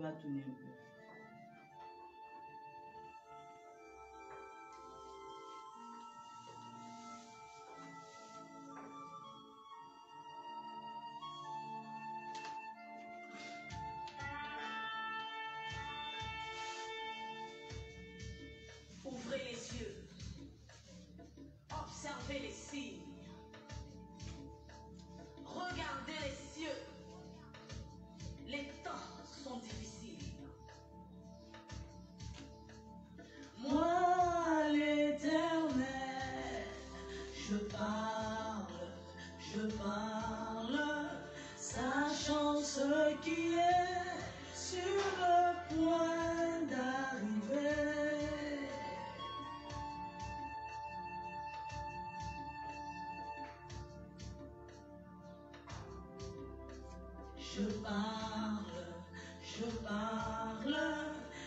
vas tourner un peu. Ouvrez les yeux, observez les signes, regardez les cieux. Les temps sont difficiles. Moi, l'Éternel, je parle, sachant ce qui est sur le point d'arriver. Je parle,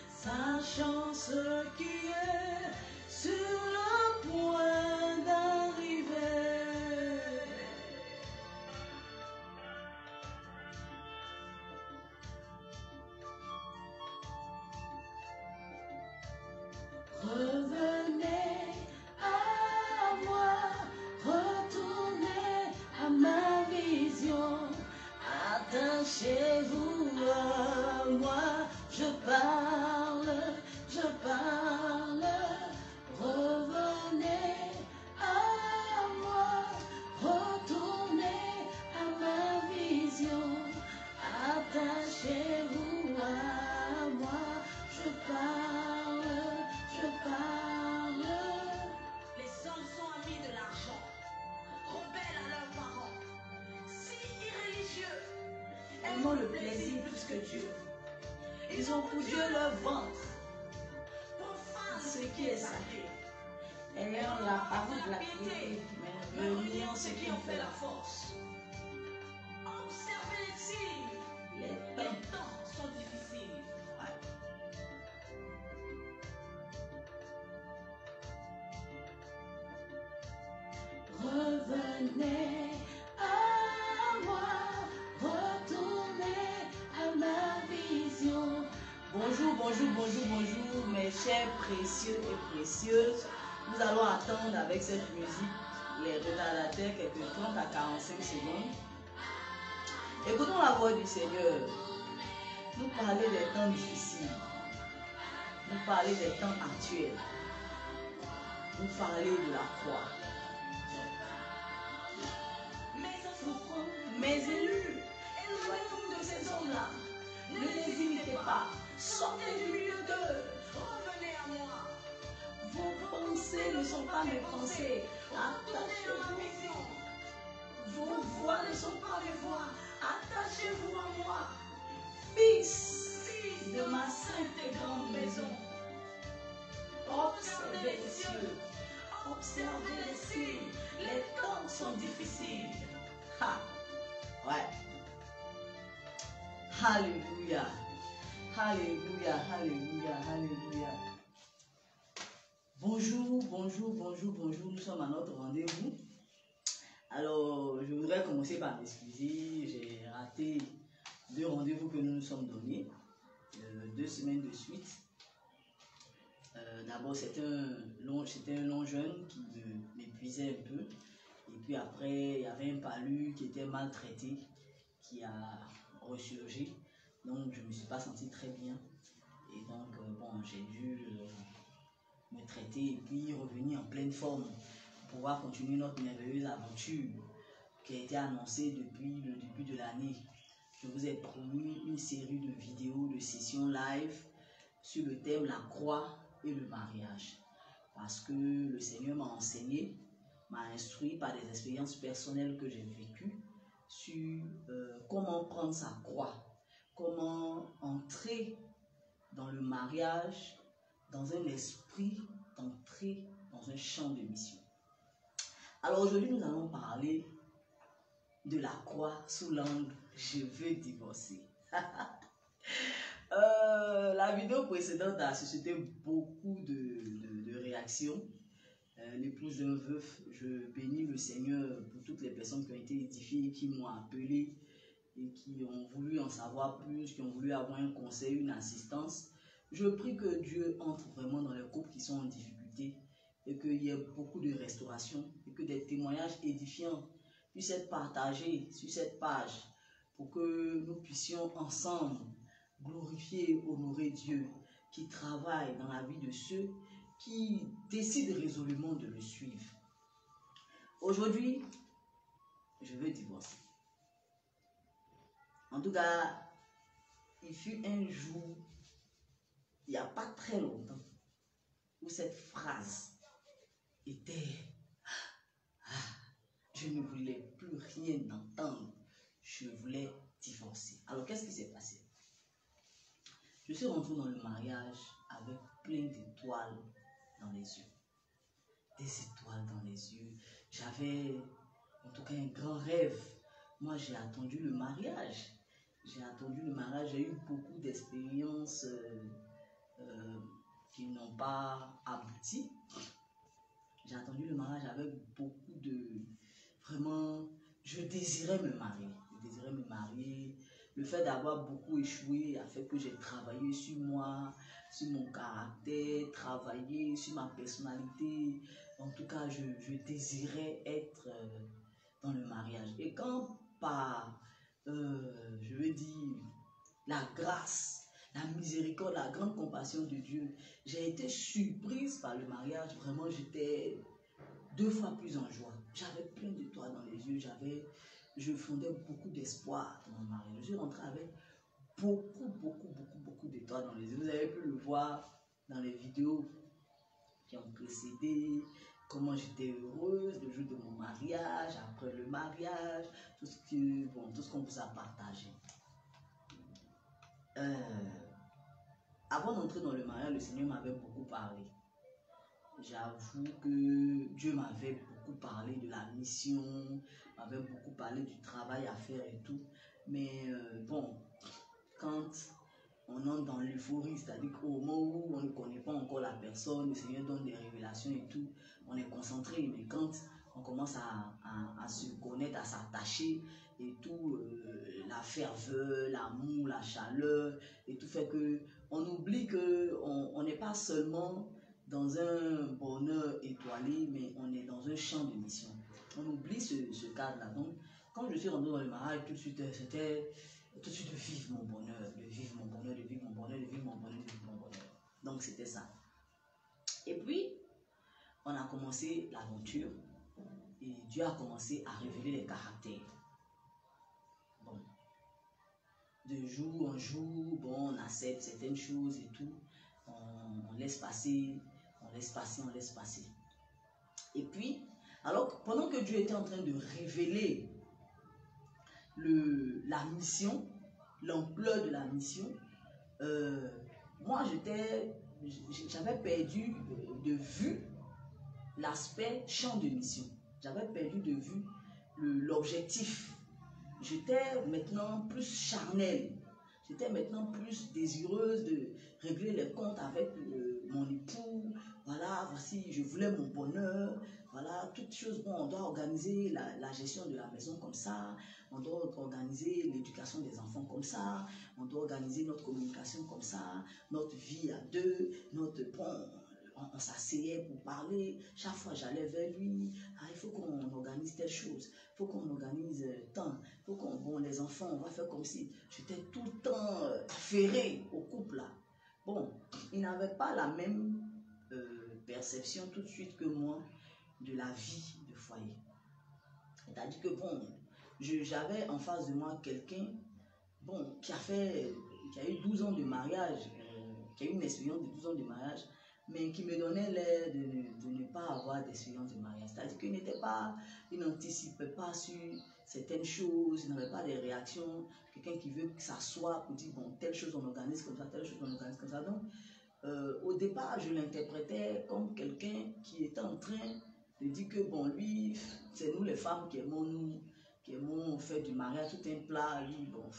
sachant ce qui est sur le point d'arriver. Revenez à moi, retournez à ma vision. Attachez-vous à moi, je parle, revenez à moi, retournez à ma vision, attachez-vous à moi, je parle. Les hommes sont amis de l'argent, rebelles à leurs parents, si irréligieux, Aimant le plaisir plus que Dieu. Ils ont pour Dieu leur ventre, profanent ce qui est sacré. Ayant la parole de la piété, mais reniant ce qui en fait la force. Observez les signes. Les Les temps. temps sont difficiles. Revenez à moi, retournez à ma vision. Bonjour, mes chers précieux et précieuses. Nous allons attendre avec cette musique les retardataires quelques 30 à 45 secondes. Écoutons la voix du Seigneur. Nous parler des temps difficiles. Nous parler des temps actuels. Nous parler de la croix. Mes enfants, Mes élus, éloignez-vous de ces hommes-là. ne les imitez pas. Sortez du milieu d'eux. Revenez à moi. Vos pensées ne sont pas mes pensées. Attachez à ma vision. Vos voix ne sont pas mes voix. Attachez-vous à moi. Fils de ma sainte et grande maison. Observez Observez les cieux. Observez les signes. Les temps sont difficiles. Ha. Ouais. Alléluia. Alléluia. Alléluia. Alléluia. Bonjour. Nous sommes à notre rendez-vous. Alors, je voudrais commencer par m'excuser. J'ai raté 2 rendez-vous que nous nous sommes donnés. 2 semaines de suite. D'abord, c'était un long jeûne qui m'épuisait un peu. Et puis après, il y avait un palu qui était maltraité, qui a ressurgi. Donc, je ne me suis pas senti très bien. Et donc, bon, j'ai dû me traiter et puis revenir en pleine forme pour pouvoir continuer notre merveilleuse aventure qui a été annoncée depuis le début de l'année. Je vous ai promis une série de vidéos, de sessions live sur le thème la croix et le mariage. Parce que le Seigneur m'a enseigné, m'a instruit par des expériences personnelles que j'ai vécues sur comment prendre sa croix, comment entrer dans le mariage, dans un esprit d'entrer dans un champ de mission. Alors aujourd'hui, nous allons parler de la croix sous l'angle « Je veux divorcer ». La vidéo précédente a suscité beaucoup de réactions. L'épouse d'un veuf, je bénis le Seigneur pour toutes les personnes qui ont été édifiées, qui m'ont appelé et qui ont voulu en savoir plus, qui ont voulu avoir un conseil, une assistance. Je prie que Dieu entre vraiment dans les couples qui sont en difficulté et qu'il y ait beaucoup de restauration et que des témoignages édifiants puissent être partagés sur cette page pour que nous puissions ensemble glorifier et honorer Dieu qui travaille dans la vie de ceux qui décident résolument de le suivre. Aujourd'hui, je veux divorcer. En tout cas, il fut un jour, il n'y a pas très longtemps, où cette phrase était je ne voulais plus rien entendre, je voulais divorcer. Alors qu'est-ce qui s'est passé? Je suis rentré dans le mariage avec plein d'étoiles dans les yeux. Des étoiles dans les yeux. J'avais en tout cas un grand rêve. Moi j'ai attendu le mariage. J'ai eu beaucoup d'expériences qui n'ont pas abouti. J'ai attendu le mariage avec beaucoup de... Vraiment, je désirais me marier. Le fait d'avoir beaucoup échoué a fait que j'ai travaillé sur moi, sur mon caractère, travaillé sur ma personnalité. En tout cas, je désirais être dans le mariage. Et quand par, je veux dire, la grâce, la miséricorde, la grande compassion de Dieu, j'ai été surprise par le mariage. Vraiment, j'étais 2 fois plus en joie. J'avais plein d'étoiles dans les yeux. Je fondais beaucoup d'espoir dans mon mariage. Je suis rentrée avec beaucoup d'étoiles dans les yeux. Vous avez pu le voir dans les vidéos qui ont précédé, comment j'étais heureuse le jour de mon mariage, après le mariage, tout ce qu'on vous a partagé. Avant d'entrer dans le mariage, le Seigneur m'avait beaucoup parlé. J'avoue que Dieu m'avait beaucoup parlé de la mission, m'avait beaucoup parlé du travail à faire et tout. Mais quand on entre dans l'euphorie, c'est-à-dire qu'au moment où on ne connaît pas encore la personne, le Seigneur donne des révélations et tout, on est concentré. Mais quand on commence à se connaître, à s'attacher et tout, la ferveur, l'amour, la chaleur et tout fait que on oublie qu'on n'est pas seulement dans un bonheur étoilé, mais on est dans un champ de mission. On oublie ce cadre-là. Donc, quand je suis rentré dans le mariage, tout de suite, c'était tout de suite de vivre mon bonheur, de vivre mon bonheur, de vivre mon bonheur, de vivre mon bonheur, de vivre mon bonheur. Donc, c'était ça. Et puis, on a commencé l'aventure et Dieu a commencé à révéler les caractères. Bon, de jour en jour, bon, on accepte certaines choses et tout, on laisse passer. On laisse passer. Et puis, alors, pendant que Dieu était en train de révéler la mission, l'ampleur de la mission, moi, j'avais perdu de vue l'aspect champ de mission. J'avais perdu de vue l'objectif. J'étais maintenant plus charnelle. J'étais maintenant plus désireuse de régler les comptes avec mon époux. Voilà, voici, je voulais mon bonheur. Voilà, toutes choses. Bon, on doit organiser la gestion de la maison comme ça. On doit organiser l'éducation des enfants comme ça. On doit organiser notre communication comme ça. Notre vie à deux. On s'asseyait pour parler. Chaque fois, j'allais vers lui. Ah, il faut qu'on organise telle chose. Il faut qu'on organise tant. Il faut qu'on... Bon, les enfants, on va faire comme si... J'étais tout le temps affairée au couple là. Bon, il n'avait pas la même perception tout de suite que moi de la vie de foyer. C'est-à-dire que bon, j'avais en face de moi quelqu'un bon, qui a eu 12 ans de mariage, qui a eu une expérience de 12 ans de mariage, mais qui me donnait l'air de ne pas avoir d'expérience de mariage. C'est-à-dire qu'il n'anticipait pas sur certaines choses, il n'avait pas de réactions. Quelqu'un qui veut s'asseoir pour dire, bon, telle chose on organise comme ça, telle chose on organise comme ça. Donc, au départ, je l'interprétais comme quelqu'un qui était en train de dire que, bon, lui, c'est nous les femmes qui aimons faire du mariage, tout un plat, lui, bon,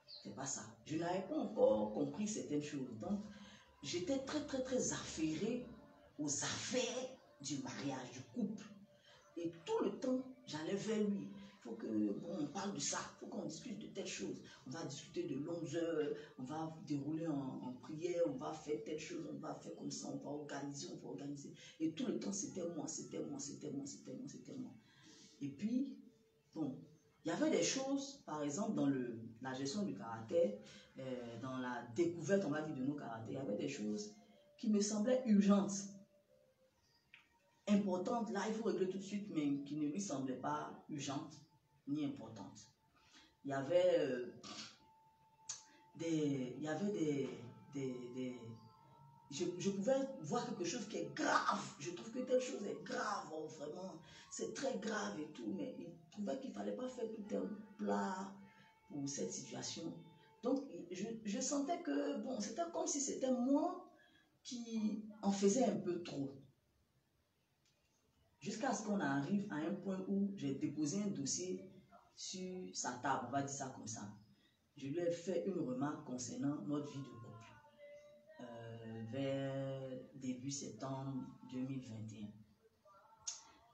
c'est pas ça. Je n'avais pas encore compris certaines choses. Donc, j'étais très affairée aux affaires du mariage, du couple. Et tout le temps, j'allais vers lui. faut que, bon, on parle de ça, il faut qu'on discute de telle chose. On va discuter de longues heures, on va dérouler en prière, on va faire telle chose, on va faire comme ça, on va organiser, on va organiser. Et tout le temps, c'était moi, c'était moi, c'était moi, c'était moi, c'était moi. Et puis, bon, il y avait des choses, par exemple, dans la gestion du caractère, dans la découverte, on va dire, de nos caractères, il y avait des choses qui me semblaient urgentes, importantes, là, il faut régler tout de suite, mais qui ne lui semblaient pas urgentes ni importantes. Il y avait je pouvais voir quelque chose qui est grave. Je trouve que telle chose est grave, oh, vraiment, c'est très grave et tout, mais il trouvait qu'il ne fallait pas faire tout un plat pour cette situation. Donc, je sentais que, bon, c'était comme si c'était moi qui en faisais un peu trop. Jusqu'à ce qu'on arrive à un point où j'ai déposé un dossier sur sa table, on va dire ça comme ça. Je lui ai fait une remarque concernant notre vie de couple vers début septembre 2021.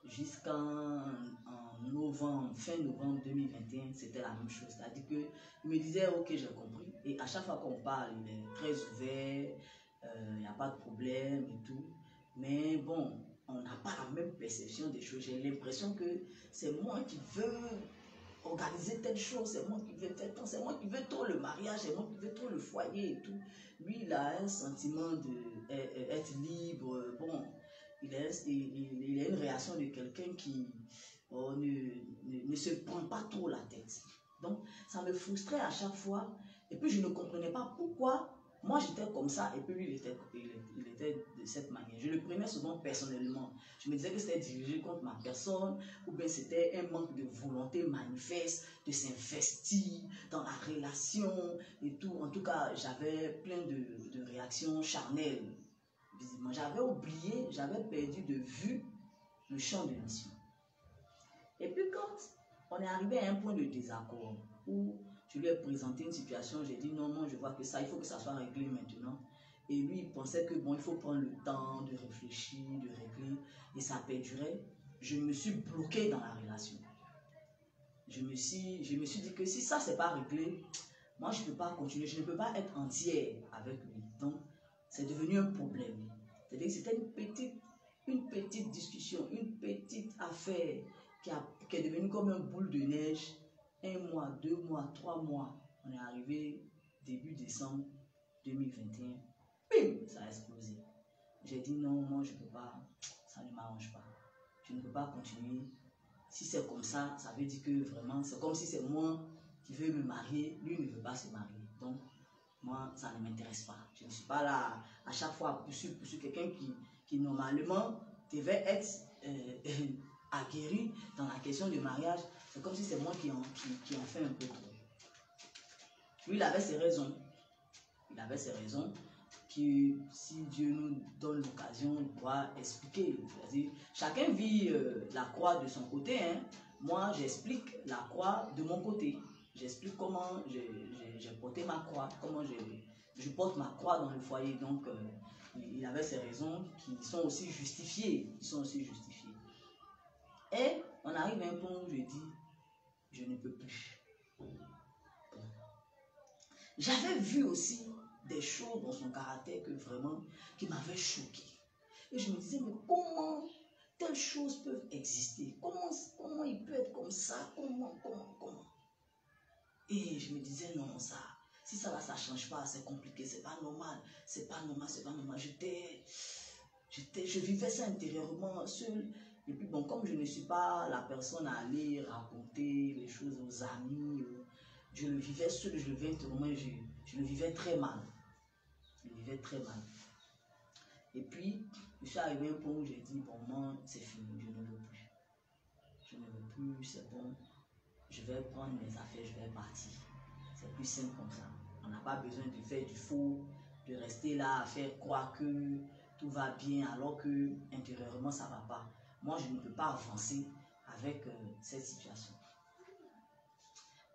Jusqu'en novembre, fin novembre 2021, c'était la même chose. C'est-à-dire qu'il me disait, ok, j'ai compris. Et à chaque fois qu'on parle, il est très ouvert, il n'y a pas de problème et tout. Mais bon, on n'a pas la même perception des choses. J'ai l'impression que c'est moi qui veux organiser telle chose, c'est moi qui veux faire tant, c'est moi qui veux trop le mariage, c'est moi qui veux trop le foyer et tout. Lui, il a un sentiment d'être libre. Bon, il a une réaction de quelqu'un qui ne se prend pas trop la tête. Donc, ça me frustrait à chaque fois. Et puis, je ne comprenais pas pourquoi moi j'étais comme ça et puis lui, il était de cette manière. Je le prenais souvent personnellement. Je me disais que c'était dirigé contre ma personne ou bien c'était un manque de volonté manifeste de s'investir dans la relation et tout. En tout cas, j'avais plein de réactions charnelles. Visiblement, j'avais oublié, j'avais perdu de vue le champ de mission. Et puis quand on est arrivé à un point de désaccord où je lui ai présenté une situation, j'ai dit non, moi je vois que ça, il faut que ça soit réglé maintenant. Et lui, il pensait que bon, il faut prendre le temps de réfléchir, de régler, et ça perdurait. Je me suis bloqué dans la relation. Je me suis dit que si ça, c'est pas réglé, moi je ne peux pas continuer, je ne peux pas être entière avec lui. Donc, c'est devenu un problème. C'est-à-dire que c'était une petite discussion, une petite affaire qui est devenue comme un boule de neige. 1 mois, 2 mois, 3 mois. On est arrivé début décembre 2021. Bim, ça a explosé. J'ai dit non, moi je ne peux pas, ça ne m'arrange pas. Je ne peux pas continuer. Si c'est comme ça, ça veut dire que vraiment, c'est comme si c'est moi qui veux me marier, lui ne veut pas se marier. Donc, moi, ça ne m'intéresse pas. Je ne suis pas là à chaque fois à poursuivre quelqu'un qui normalement devait être aguerri dans la question du mariage. C'est comme si c'est moi qui en fais un peu trop. Lui, il avait ses raisons. Il avait ses raisons que si Dieu nous donne l'occasion, il pourra expliquer. C'est-à-dire, chacun vit la croix de son côté. Hein. Moi, j'explique la croix de mon côté. J'explique comment j'ai porté ma croix, comment je porte ma croix dans le foyer. Donc, il avait ses raisons qui sont aussi justifiées. Et on arrive à un point où je dis, je ne peux plus. J'avais vu aussi des choses dans son caractère qui m'avaient choqué. Et je me disais, mais comment telles choses peuvent exister? Comment il peut être comme ça? Comment? Et je me disais, non, ça, si ça ne change pas, c'est compliqué, c'est pas normal. Je vivais ça intérieurement, seul. Et puis bon, comme je ne suis pas la personne à aller raconter les choses aux amis, je le vivais seul, je le vivais intérieurement, je le vivais très mal. Et puis, je suis arrivé à un point où j'ai dit, bon, moi, c'est fini, je ne veux plus, c'est bon. Je vais prendre mes affaires, je vais partir. C'est plus simple comme ça. On n'a pas besoin de faire du faux, de rester là à faire croire que tout va bien alors que intérieurement ça ne va pas. Moi, je ne peux pas avancer avec cette situation.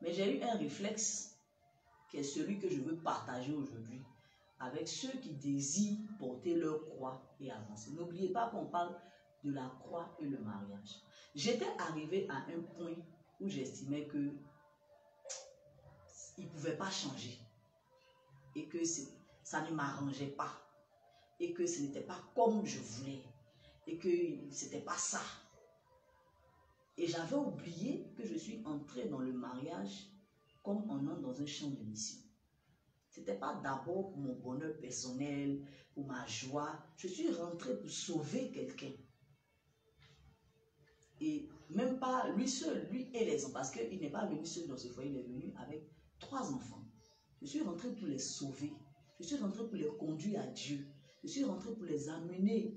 Mais j'ai eu un réflexe qui est celui que je veux partager aujourd'hui avec ceux qui désirent porter leur croix et avancer. N'oubliez pas qu'on parle de la croix et le mariage. J'étais arrivé à un point où j'estimais que il ne pouvait pas changer et que ça ne m'arrangeait pas et que ce n'était pas comme je voulais et que ce n'était pas ça. Et j'avais oublié que je suis entrée dans le mariage comme on entre dans un champ de mission. Ce n'était pas d'abord pour mon bonheur personnel, pour ma joie. Je suis rentrée pour sauver quelqu'un. Et même pas lui seul, lui et les enfants, parce qu'il n'est pas venu seul dans ce foyer, il est venu avec 3 enfants. Je suis rentrée pour les sauver. Je suis rentrée pour les conduire à Dieu. Je suis rentrée pour les amener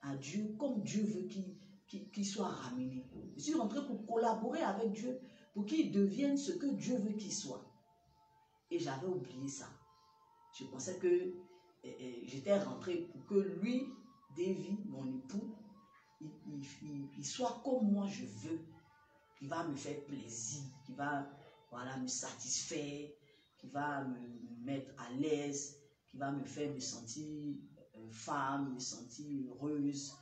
à Dieu comme Dieu veut qu'ils soient ramenés. Je suis rentrée pour collaborer avec Dieu, pour qu'ils deviennent ce que Dieu veut qu'ils soient. Et j'avais oublié ça. Je pensais que j'étais rentrée pour que lui, David, mon époux, il soit comme moi je veux, qui va me faire plaisir, qui va me satisfaire, qui va me mettre à l'aise, qui va me faire me sentir femme, me sentir heureuse.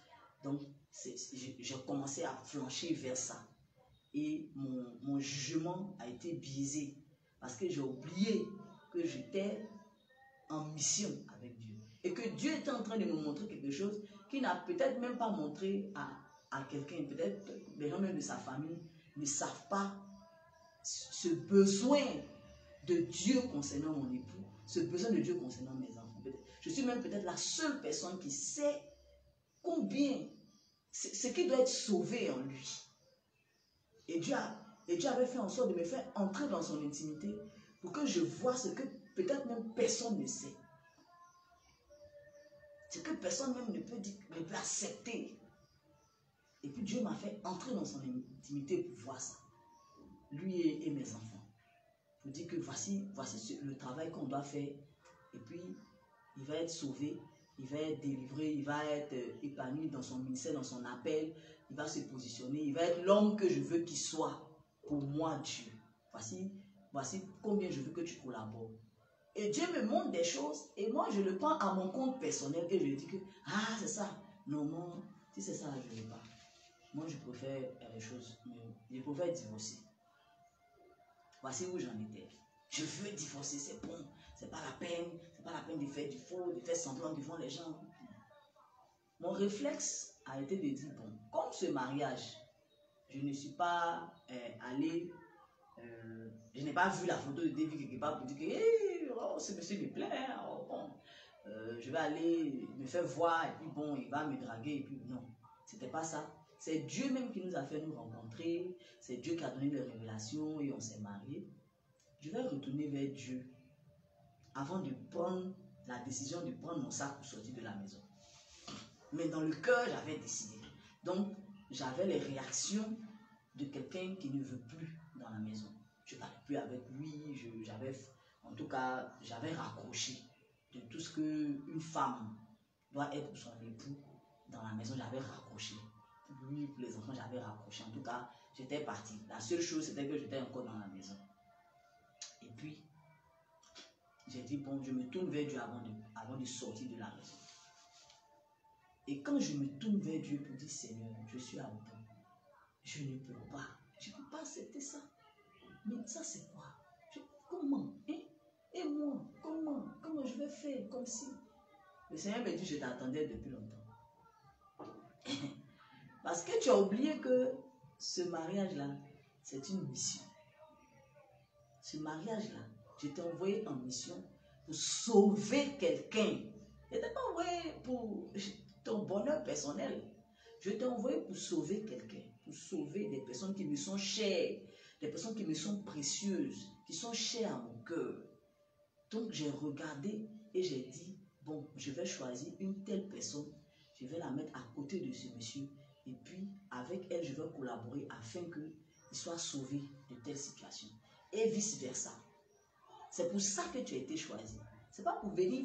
Donc, j'ai commencé à flancher vers ça. Et mon jugement a été biaisé parce que j'ai oublié que j'étais en mission avec Dieu. Et que Dieu était en train de me montrer quelque chose qu'il n'a peut-être même pas montré à quelqu'un. Peut-être les gens même de sa famille ne savent pas ce besoin de Dieu concernant mon époux, ce besoin de Dieu concernant mes enfants. Je suis même peut-être la seule personne qui sait combien, ce qui doit être sauvé en lui. Et Dieu avait fait en sorte de me faire entrer dans son intimité pour que je voie ce que peut-être même personne ne sait. Ce que personne même ne peut accepter. Et puis Dieu m'a fait entrer dans son intimité pour voir ça. Lui et mes enfants. Pour dire que voici le travail qu'on doit faire. Et puis, il va être sauvé, il va être délivré, il va être épanoui dans son ministère, dans son appel. Il va se positionner, il va être l'homme que je veux qu'il soit pour moi, Dieu. Voici combien je veux que tu collabores. Et Dieu me montre des choses et moi je le prends à mon compte personnel et je lui dis que c'est ça. Non, si c'est ça, je ne veux pas. Moi je préfère les choses, je préfère divorcer. Voici où j'en étais. Je veux divorcer, c'est bon, c'est pas la peine de faire du faux, de faire semblant devant les gens. Mon réflexe a été de dire bon, comme ce mariage, je ne suis pas allé. Je n'ai pas vu la photo de David quelque part pour dire que ce monsieur me plaît, je vais aller me faire voir et puis bon, il va me draguer et puis non, c'était pas ça. C'est Dieu même qui nous a fait nous rencontrer, c'est Dieu qui a donné les révélations et on s'est mariés. Je vais retourner vers Dieu avant de prendre la décision de prendre mon sac pour sortir de la maison. Mais dans le cœur, j'avais décidé. Donc, j'avais les réactions de quelqu'un qui ne veut plus dans la maison. Je ne parlais plus avec lui, j'avais raccroché de tout ce qu'une femme doit être pour son époux dans la maison, j'avais raccroché. Pour lui, pour les enfants, j'avais raccroché. En tout cas, j'étais parti. La seule chose, c'était que j'étais encore dans la maison. Et puis, j'ai dit, bon, je me tourne vers Dieu avant de sortir de la maison. Et quand je me tourne vers Dieu pour dire, Seigneur, je suis à bout. Je ne peux pas. Je ne peux pas accepter ça. Mais ça, c'est quoi? Comment? Et moi, comment je vais faire comme si? Le Seigneur me dit, je t'attendais depuis longtemps. Parce que tu as oublié que ce mariage-là, c'est une mission. Ce mariage-là, je t'ai envoyé en mission pour sauver quelqu'un. Je ne t'ai pas envoyé pour ton bonheur personnel. Je t'ai envoyé pour sauver quelqu'un, pour sauver des personnes qui me sont chères, des personnes qui me sont précieuses, qui sont chères à mon cœur. Donc j'ai regardé et j'ai dit, bon, je vais choisir une telle personne, je vais la mettre à côté de ce monsieur, et puis avec elle, je vais collaborer afin qu'il soit sauvé de telle situation. Et vice-versa. C'est pour ça que tu as été choisi. Ce n'est pas pour venir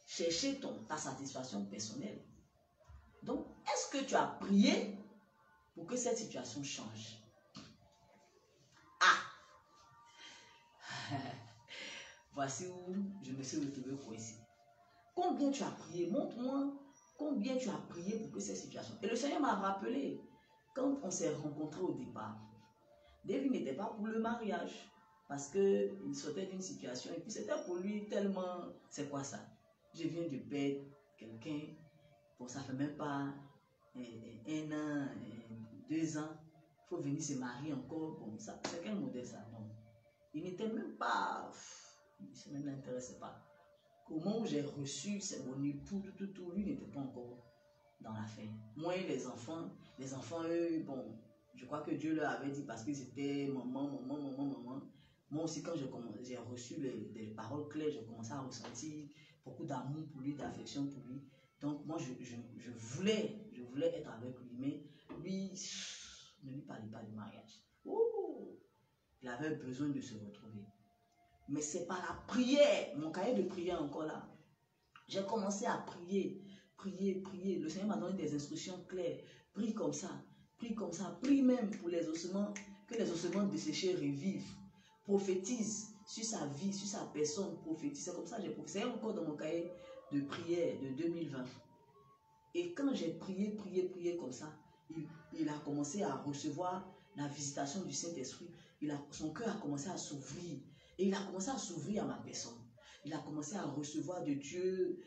chercher ta satisfaction personnelle. Donc, est-ce que tu as prié pour que cette situation change? Voici où je me suis retrouvé coincé. Combien tu as prié? Montre-moi combien tu as prié pour que cette situation... Et le Seigneur m'a rappelé, quand on s'est rencontrés au départ, David n'était pas pour le mariage parce qu'il sortait d'une situation et puis c'était pour lui tellement... C'est quoi ça? Je viens de perdre quelqu'un, bon, ça fait même pas 1 an, 2 ans, il faut venir se marier encore. Bon, ça, c'est quel modèle ça? Non. Il n'était même pas... Ça ne m'intéressait pas. Au moment où j'ai reçu, c'est mon époux, tout, lui n'était pas encore dans l'affaire. Moi et les enfants, eux, bon, je crois que Dieu leur avait dit parce qu'ils étaient maman. Moi aussi, quand j'ai reçu des paroles claires, j'ai commencé à ressentir beaucoup d'amour pour lui, d'affection pour lui. Donc, moi, je voulais être avec lui, mais lui, ne lui parlait pas du mariage. Ouh, il avait besoin de se retrouver. Mais c'est par la prière, mon cahier de prière encore là. J'ai commencé à prier. Le Seigneur m'a donné des instructions claires. Prie comme ça, prie même pour les ossements, que les ossements desséchés revivent. Prophétise sur sa vie, sur sa personne, prophétise. C'est comme ça que j'ai prophétisé. C'est encore dans mon cahier de prière de 2020. Et quand j'ai prié comme ça, il a commencé à recevoir la visitation du Saint-Esprit. Son cœur a commencé à s'ouvrir. Et il a commencé à s'ouvrir à ma personne. Il a commencé à recevoir de Dieu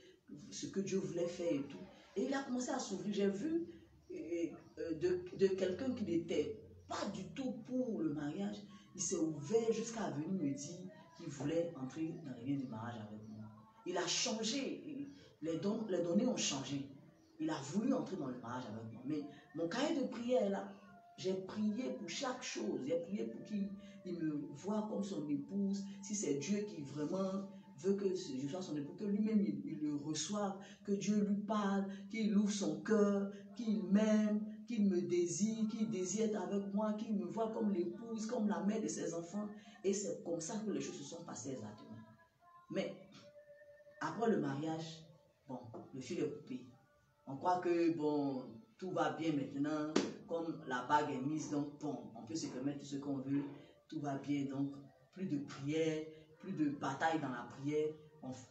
ce que Dieu voulait faire et tout. Et il a commencé à s'ouvrir. J'ai vu de quelqu'un qui n'était pas du tout pour le mariage. Il s'est ouvert jusqu'à venir me dire qu'il voulait entrer dans les liens du mariage avec moi. Il a changé. Les données ont changé. Il a voulu entrer dans le mariage avec moi. Mais mon cahier de prière là, j'ai prié pour chaque chose. J'ai prié pour qu'il me voie comme son épouse. Si c'est Dieu qui vraiment veut que je sois son épouse, que lui-même il le reçoive, que Dieu lui parle, qu'il ouvre son cœur, qu'il m'aime, qu'il me désire, qu'il désire être avec moi, qu'il me voit comme l'épouse, comme la mère de ses enfants. Et c'est comme ça que les choses se sont passées exactement. Mais après le mariage, bon, le fil est coupé. On croit que bon, tout va bien maintenant, comme la bague est mise, donc bon, on peut se permettre tout ce qu'on veut, tout va bien, donc plus de prière, plus de bataille dans la prière,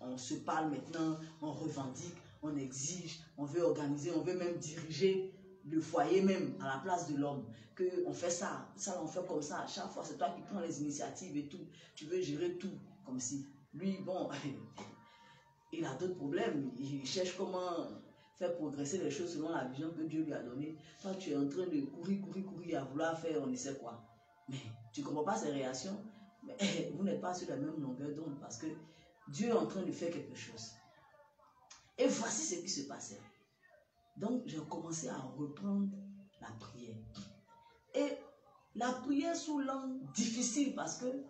on se parle maintenant, on revendique, on exige, on veut organiser, on veut même diriger le foyer même à la place de l'homme, qu'on fait ça on fait comme ça, à chaque fois c'est toi qui prends les initiatives et tout, tu veux gérer tout, comme si, lui, bon, il a d'autres problèmes, il cherche comment faire progresser les choses selon la vision que Dieu lui a donnée. Toi, tu es en train de courir à vouloir faire on ne sait quoi. Mais tu ne comprends pas ses réactions. Mais vous n'êtes pas sur la même longueur d'onde parce que Dieu est en train de faire quelque chose. Et voici ce qui se passait. Donc, j'ai commencé à reprendre la prière. Et la prière sous l'angle difficile parce que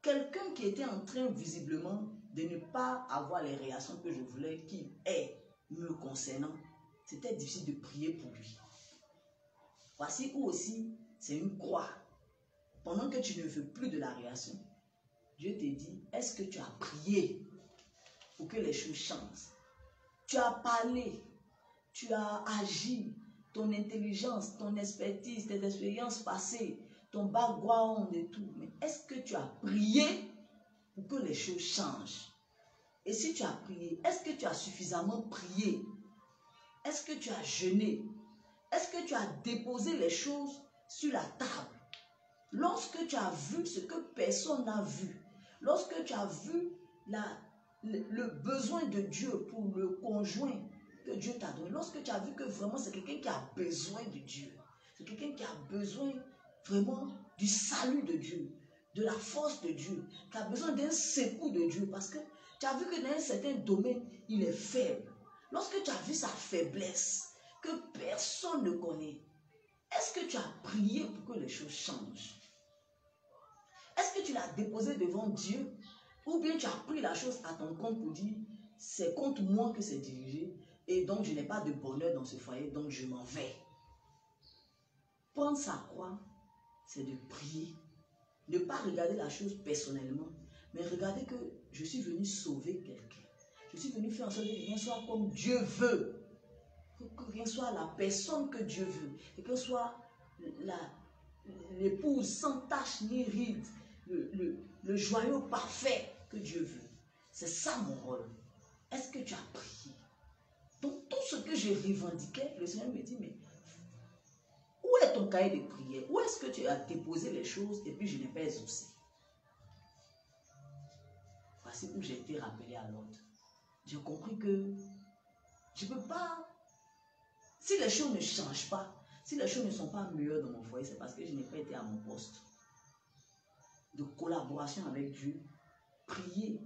quelqu'un qui était en train visiblement de ne pas avoir les réactions que je voulais qu'il ait me concernant, c'était difficile de prier pour lui. Voici où aussi c'est une croix. Pendant que tu ne veux plus de la réaction, Dieu te dit, est-ce que tu as prié pour que les choses changent? Tu as parlé, tu as agi, ton intelligence, ton expertise, tes expériences passées, ton background et tout. Mais est-ce que tu as prié pour que les choses changent? Et si tu as prié, est-ce que tu as suffisamment prié? Est-ce que tu as jeûné? Est-ce que tu as déposé les choses sur la table? Lorsque tu as vu ce que personne n'a vu, lorsque tu as vu le besoin de Dieu pour le conjoint que Dieu t'a donné, lorsque tu as vu que vraiment c'est quelqu'un qui a besoin de Dieu, c'est quelqu'un qui a besoin vraiment du salut de Dieu, de la force de Dieu, qui a besoin d'un secours de Dieu, parce que tu as vu que dans un certain domaine, il est faible. Lorsque tu as vu sa faiblesse, que personne ne connaît, est-ce que tu as prié pour que les choses changent? Est-ce que tu l'as déposé devant Dieu? Ou bien tu as pris la chose à ton compte pour dire, c'est contre moi que c'est dirigé, et donc je n'ai pas de bonheur dans ce foyer, donc je m'en vais. Prendre sa croix, c'est de prier. Ne pas regarder la chose personnellement, mais regarder que je suis venu sauver quelqu'un. Je suis venu faire en sorte que quelqu'un soit comme Dieu veut. Que quelqu'un soit la personne que Dieu veut. Que quelqu'un soit l'épouse sans tache ni ride. Le joyau parfait que Dieu veut. C'est ça mon rôle. Est-ce que tu as prié? Donc tout ce que je revendiquais, le Seigneur me dit, mais où est ton cahier de prière? Où est-ce que tu as déposé les choses et puis je n'ai pas exaucé? Voici où j'ai été rappelé à l'ordre. J'ai compris que je ne peux pas, si les choses ne changent pas, si les choses ne sont pas meilleures dans mon foyer, c'est parce que je n'ai pas été à mon poste de collaboration avec Dieu, prier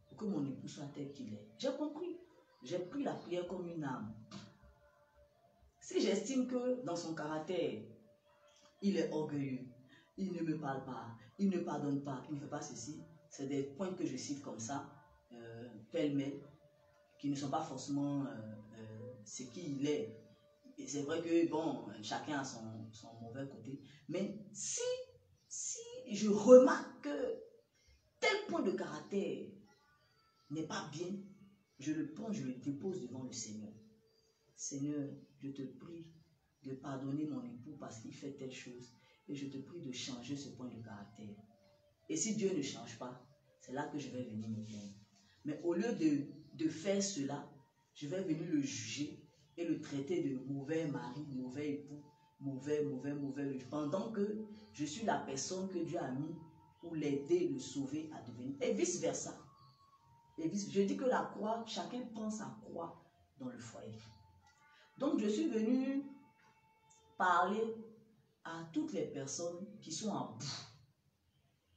pour que mon époux soit tel qu'il est. J'ai compris. J'ai pris la prière comme une arme. Si j'estime que dans son caractère, il est orgueilleux, il ne me parle pas, il ne pardonne pas, il ne fait pas ceci, c'est des points que je cite comme ça, pêle-mêle, qui ne sont pas forcément ce qu'il est. C'est vrai que, bon, chacun a son mauvais côté, mais si je remarque que tel point de caractère n'est pas bien, je le prends, je le dépose devant le Seigneur. Seigneur, je te prie de pardonner mon époux parce qu'il fait telle chose et je te prie de changer ce point de caractère. Et si Dieu ne change pas, c'est là que je vais venir me plaindre. Mais au lieu de faire cela, je vais venir le juger et le traiter de mauvais mari, mauvais époux, mauvais, pendant que je suis la personne que Dieu a mis pour l'aider, le sauver à devenir. Et vice-versa. Je dis que la croix, chacun prend sa croix dans le foyer. Donc je suis venue parler à toutes les personnes qui sont en bout,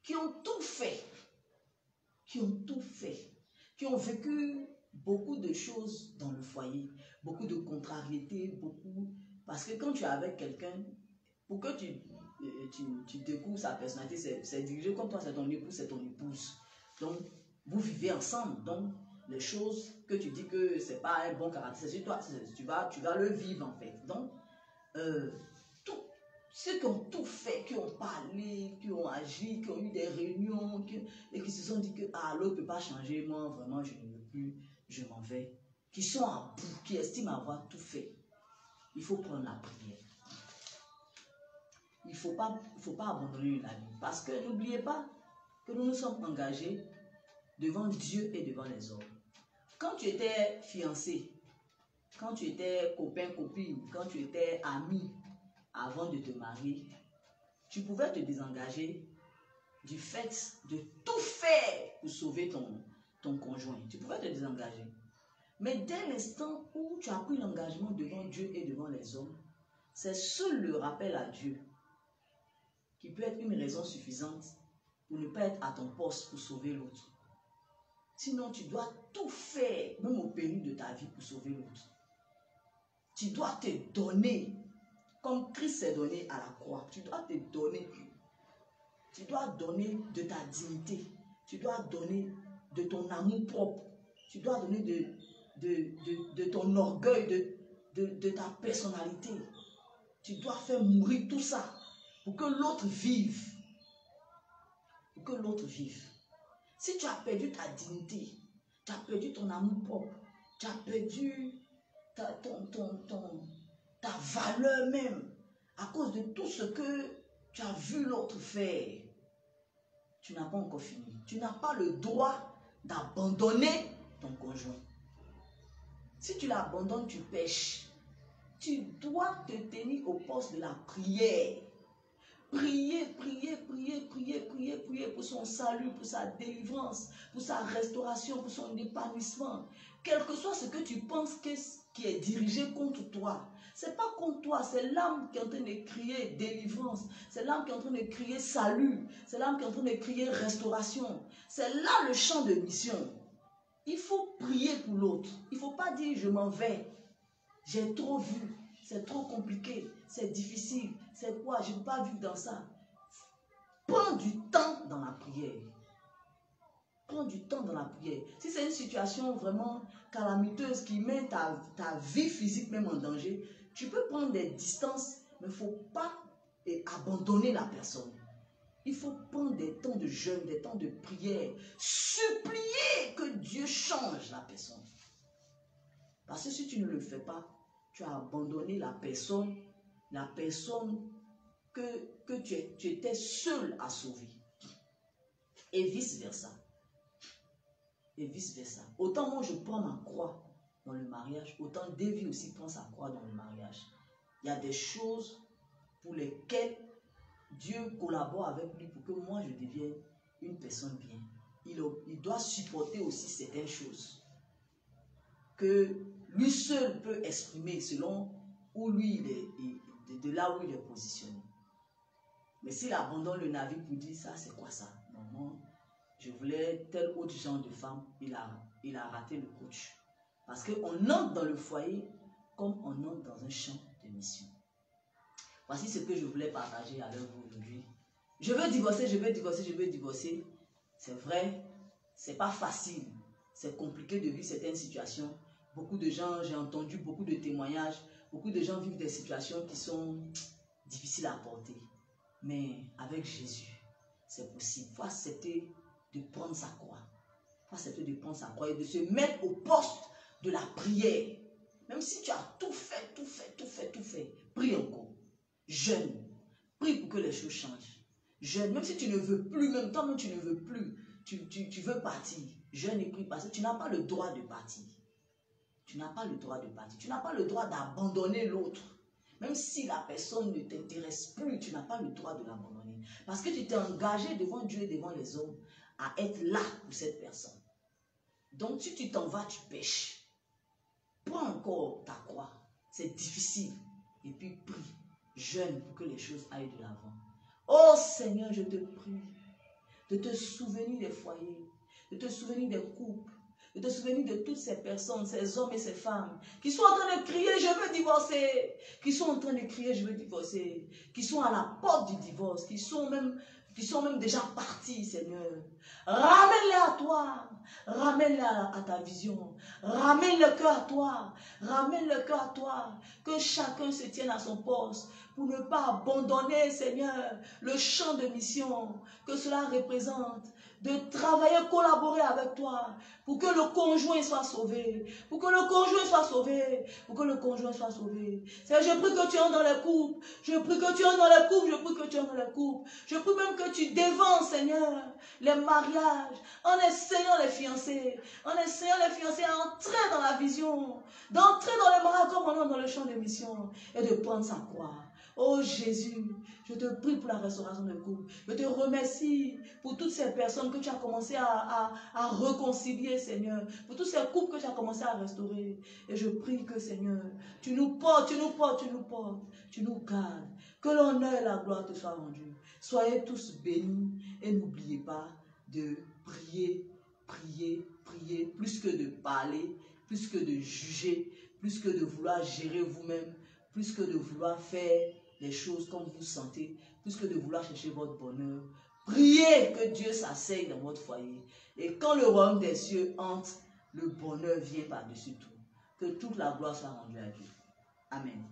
qui ont tout fait, qui ont vécu beaucoup de choses dans le foyer, beaucoup de contrariétés, parce que quand tu es avec quelqu'un, pour que tu découvres sa personnalité, c'est dirigé comme toi, c'est ton époux, c'est ton épouse. Donc, vous vivez ensemble. Donc, les choses que tu dis que c'est pas un bon caractère, c'est sur toi, tu vas le vivre en fait. Donc, ceux qui ont tout fait, qui ont parlé, qui ont agi, qui ont eu des réunions, et qui se sont dit que l'autre ne peut pas changer, moi vraiment je ne veux plus, je m'en vais, qui sont à bout, qui estiment avoir tout fait, il faut prendre la prière. Il ne faut pas abandonner la vie. Parce que n'oubliez pas que nous nous sommes engagés devant Dieu et devant les hommes. Quand tu étais fiancé, quand tu étais copain, copine, quand tu étais ami, avant de te marier, tu pouvais te désengager du fait de tout faire pour sauver ton conjoint. Tu pouvais te désengager. Mais dès l'instant où tu as pris l'engagement devant Dieu et devant les hommes, c'est seul le rappel à Dieu qui peut être une raison suffisante pour ne pas être à ton poste pour sauver l'autre. Sinon, tu dois tout faire, même au péril de ta vie, pour sauver l'autre. Tu dois te donner, comme Christ s'est donné à la croix. Tu dois te donner. Tu dois donner de ta dignité. Tu dois donner de ton amour propre. Tu dois donner de ton orgueil, de ta personnalité. Tu dois faire mourir tout ça pour que l'autre vive. Pour que l'autre vive. Si tu as perdu ta dignité, tu as perdu ton amour propre, tu as perdu ta valeur même à cause de tout ce que tu as vu l'autre faire, tu n'as pas encore fini. Tu n'as pas le droit d'abandonner ton conjoint. Si tu l'abandonnes, tu pèches. Tu dois te tenir au poste de la prière. Prier pour son salut, pour sa délivrance, pour sa restauration, pour son épanouissement. Quel que soit ce que tu penses qui est dirigé contre toi, c'est pas contre toi, c'est l'âme qui est en train de crier délivrance, c'est l'âme qui est en train de crier salut, c'est l'âme qui est en train de crier restauration. C'est là le champ de mission. Il faut prier pour l'autre. Il ne faut pas dire je m'en vais, j'ai trop vu. C'est trop compliqué, c'est difficile, c'est quoi, je ne peux pas vivre dans ça. Prends du temps dans la prière. Prends du temps dans la prière. Si c'est une situation vraiment calamiteuse qui met ta vie physique même en danger, tu peux prendre des distances, mais il ne faut pas abandonner la personne. Il faut prendre des temps de jeûne, des temps de prière, supplier que Dieu change la personne. Parce que si tu ne le fais pas, tu as abandonné la personne que tu étais seul à sauver. Et vice-versa. Et vice-versa. Autant moi je prends ma croix dans le mariage, autant David aussi prend sa croix dans le mariage. Il y a des choses pour lesquels Dieu collabore avec lui pour que moi je devienne une personne bien. Il doit supporter aussi certaines choses que lui seul peut exprimer selon où lui il est, de là où il est positionné. Mais s'il abandonne le navire pour dire ça, c'est quoi ça? Non, non, je voulais tel autre genre de femme, il a raté le coach. Parce qu'on entre dans le foyer comme on entre dans un champ de mission. Voici ce que je voulais partager avec vous aujourd'hui. Je veux divorcer, je veux divorcer, je veux divorcer. C'est vrai, c'est pas facile. C'est compliqué de vivre certaines situations. Beaucoup de gens, j'ai entendu beaucoup de témoignages, beaucoup de gens vivent des situations qui sont difficiles à porter. Mais avec Jésus, c'est possible. Il faut accepter de prendre sa croix. Il faut accepter de prendre sa croix et de se mettre au poste de la prière. Même si tu as tout fait, prie encore. Jeûne. Prie pour que les choses changent. Jeûne. Même si tu ne veux plus, même toi-même tu ne veux plus, tu veux partir. Jeûne et prie parce que tu n'as pas le droit de partir. Tu n'as pas le droit de partir. Tu n'as pas le droit d'abandonner l'autre. Même si la personne ne t'intéresse plus, tu n'as pas le droit de l'abandonner. Parce que tu t'es engagé devant Dieu et devant les hommes à être là pour cette personne. Donc si tu t'en vas, tu pêches. Prends encore ta croix. C'est difficile. Et puis prie. Jeûne pour que les choses aillent de l'avant. Oh Seigneur, je te prie de te souvenir des foyers, de te souvenir des couples, de te souvenir de toutes ces personnes, ces hommes et ces femmes qui sont en train de crier « je veux divorcer », qui sont en train de crier « je veux divorcer », qui sont à la porte du divorce, qui sont même déjà partis, Seigneur. Ramène-les à toi, ramène-les à ta vision, ramène le cœur à toi, ramène le cœur à toi, que chacun se tienne à son poste pour ne pas abandonner, Seigneur, le champ de mission que cela représente, de travailler, collaborer avec toi, pour que le conjoint soit sauvé, pour que le conjoint soit sauvé, pour que le conjoint soit sauvé. Seigneur, je prie que tu entres dans les couples, je prie que tu entres dans les couples, je prie que tu entres dans les couples, je prie même que tu dévances, Seigneur, les mariages, en essayant les fiancés, à entrer dans la vision, d'entrer dans les mariages comme on entre dans le champ de mission, et de prendre sa croix. Oh Jésus, je te prie pour la restauration de couple. Je te remercie pour toutes ces personnes que tu as commencé à réconcilier, Seigneur. Pour tous ces couples que tu as commencé à restaurer. Et je prie que, Seigneur, tu nous portes, tu nous gardes. Que l'honneur et la gloire te soient rendus. Soyez tous bénis et n'oubliez pas de prier, prier, prier. Plus que de parler, plus que de juger, plus que de vouloir gérer vous-même, plus que de vouloir faire les choses comme vous sentez, plus que de vouloir chercher votre bonheur. Priez que Dieu s'asseye dans votre foyer. Et quand le royaume des cieux entre, le bonheur vient par-dessus tout. Que toute la gloire soit rendue à Dieu. Amen.